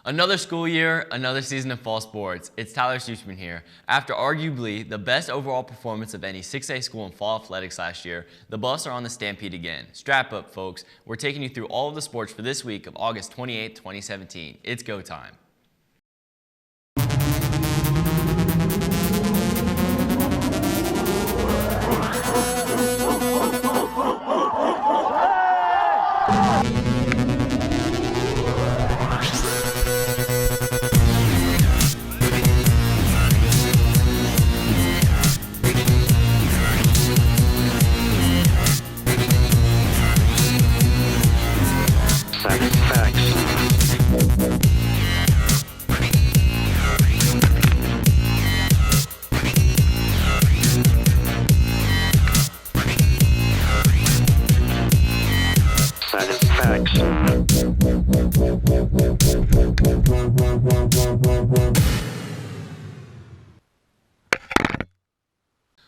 Another school year, another season of fall sports. It's Tyler Stutzman here. After arguably the best overall performance of any 6A school in fall athletics last year, the Buffs are on the stampede again. Strap up, folks. We're taking you through all of the sports for this week of August 28, 2017. It's go time.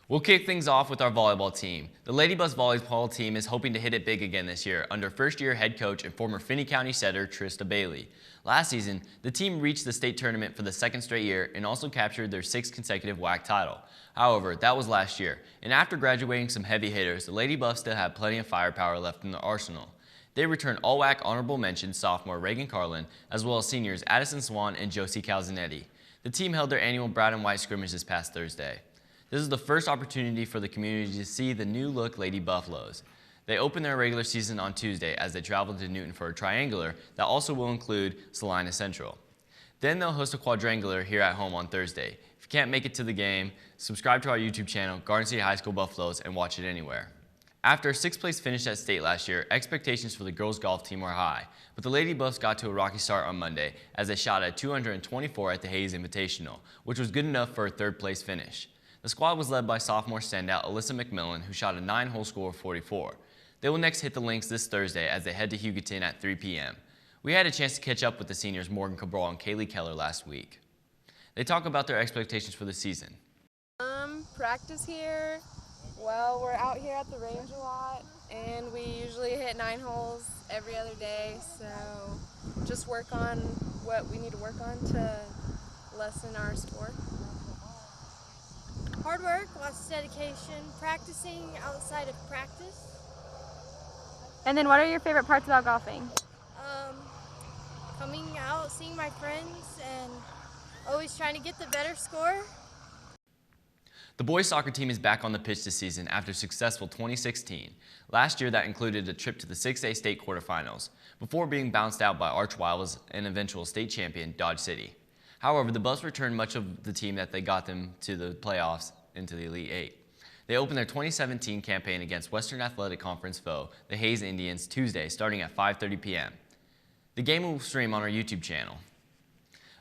We'll kick things off with our volleyball team. The Lady Buffs volleyball team is hoping to hit it big again this year under first-year head coach and former Finney County setter Trista Bailey. Last season, the team reached the state tournament for the second straight year and also captured their 6th consecutive WAC title. However, that was last year, and after graduating some heavy hitters, the Lady Buffs still have plenty of firepower left in their arsenal. They return all WAC honorable mention sophomore Reagan Carlin, as well as seniors Addison Swan and Josie Calzanetti. The team held their annual brown and white scrimmage this past Thursday. This is the first opportunity for the community to see the new-look Lady Buffaloes. They open their regular season on Tuesday as they travel to Newton for a triangular that also will include Salina Central. Then they'll host a quadrangular here at home on Thursday. If you can't make it to the game, subscribe to our YouTube channel, Garden City High School Buffaloes, and watch it anywhere. After a 6th place finish at state last year, expectations for the girls golf team were high, but the Lady Buffs got to a rocky start on Monday as they shot at 224 at the Hayes Invitational, which was good enough for a 3rd place finish. The squad was led by sophomore standout Alyssa McMillan, who shot a 9-hole score of 44. They will next hit the links this Thursday as they head to Hugoton at 3 p.m. We had a chance to catch up with the seniors Morgan Cabral and Kaylee Keller last week. They talk about their expectations for the season. Practice here. Well, we're out here at the range a lot, and we usually hit 9 holes every other day, so just work on what we need to work on to lessen our score. Hard work, lots of dedication, practicing outside of practice. And then what are your favorite parts about golfing? Coming out, seeing my friends, and always trying to get the better score. The boys soccer team is back on the pitch this season after a successful 2016. Last year that included a trip to the 6A state quarterfinals, before being bounced out by arch rivals and eventual state champion Dodge City. However, the Buffs returned much of the team that they got them to the playoffs into the Elite Eight. They opened their 2017 campaign against Western Athletic Conference foe, the Hayes Indians, Tuesday starting at 5:30 p.m. The game will stream on our YouTube channel.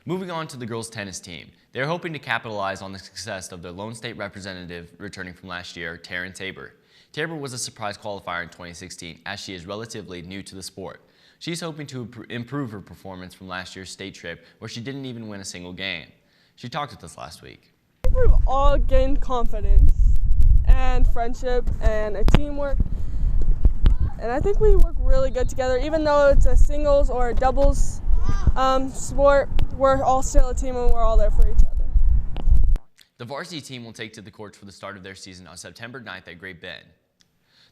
Moving on to the girls tennis team, they are hoping to capitalize on the success of their Lone State representative returning from last year, Taryn Tabor. Tabor was a surprise qualifier in 2016 as she is relatively new to the sport. She's hoping to improve her performance from last year's state trip where she didn't even win a single game. She talked with us last week. We've all gained confidence and friendship and a teamwork. And I think we work really good together. Even though it's a singles or a doubles sport, we're all still a team and we're all there for each other. The varsity team will take to the courts for the start of their season on September 9th at Great Bend.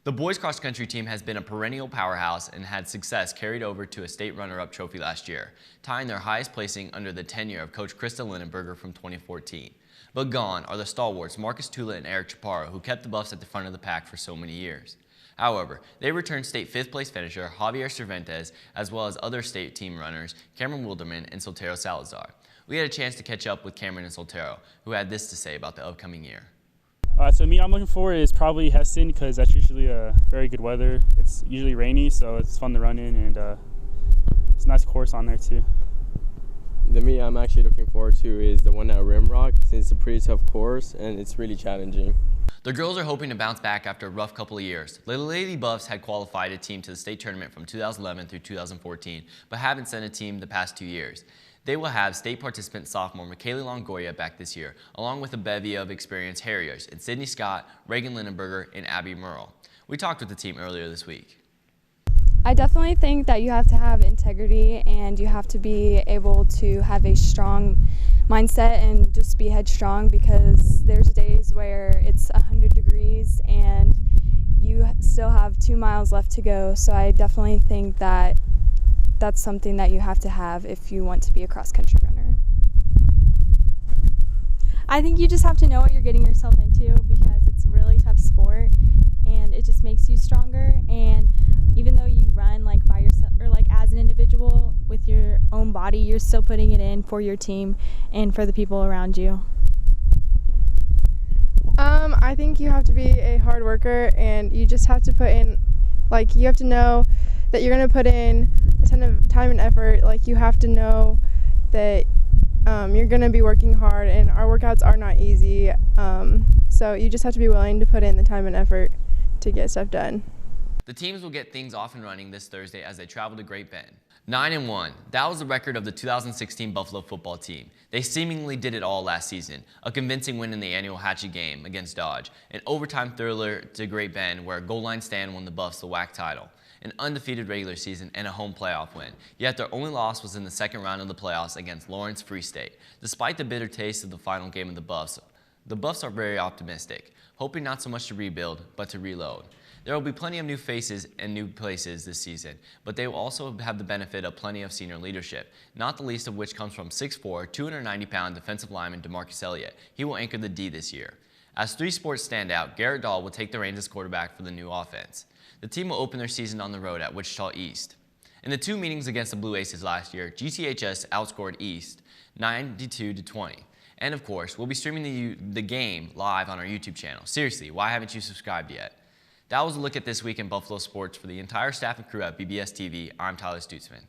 The boys cross country team has been a perennial powerhouse and had success carried over to a state runner-up trophy last year, tying their highest placing under the tenure of Coach Krista Lindenberger from 2014. But gone are the stalwarts Marcus Tula and Eric Chaparro, who kept the Buffs at the front of the pack for so many years. However, they returned state 5th place finisher Javier Cervantes, as well as other state team runners Cameron Wilderman and Soltero Salazar. We had a chance to catch up with Cameron and Soltero, who had this to say about the upcoming year. So I'm looking forward is probably Heston because that's usually very good weather. It's usually rainy, so it's fun to run in, and it's a nice course on there too. The meet I'm actually looking forward to is the one at Rimrock, since it's a pretty tough course and it's really challenging. The girls are hoping to bounce back after a rough couple of years. The Lady Buffs had qualified a team to the state tournament from 2011 through 2014, but haven't sent a team the past 2 years. They will have state participant sophomore McKaylee Longoria back this year, along with a bevy of experienced Harriers in Sydney Scott, Reagan Lindenberger, and Abby Merle. We talked with the team earlier this week. I definitely think that you have to have integrity and you have to be able to have a strong mindset and just be headstrong, because there's days where it's 100 degrees and you still have 2 miles left to go. So I definitely think that that's something that you have to have if you want to be a cross-country runner. I think you just have to know what you're getting yourself into, because it's a really tough sport and it just makes you stronger. And even though you run like by yourself or like as an individual with your own body, you're still putting it in for your team and for the people around you. I think you have to be a hard worker, and you just have to put in, like, you have to know that you're going to put in a ton of time and effort. Like, you have to know that you're going to be working hard, and our workouts are not easy. So you just have to be willing to put in the time and effort to get stuff done. The teams will get things off and running this Thursday as they travel to Great Bend. 9-1. That was the record of the 2016 Buffalo football team. They seemingly did it all last season. A convincing win in the annual Hatchet game against Dodge, an overtime thriller to Great Bend where a goal line stand won the Buffs the WAC title, an undefeated regular season, and a home playoff win. Yet their only loss was in the second round of the playoffs against Lawrence Free State. Despite the bitter taste of the final game of the Buffs are very optimistic, hoping not so much to rebuild, but to reload. There will be plenty of new faces and new places this season, but they will also have the benefit of plenty of senior leadership, not the least of which comes from 6'4", 290-pound defensive lineman DeMarcus Elliott. He will anchor the D this year. As 3 sports standout, Garrett Dahl will take the reins as quarterback for the new offense. The team will open their season on the road at Wichita East. In the 2 meetings against the Blue Aces last year, GTHS outscored East 92-20. And of course, we'll be streaming the game live on our YouTube channel. Seriously, why haven't you subscribed yet? That was a look at this week in Buffalo sports. For the entire staff and crew at BBS TV, I'm Tyler Stutzman.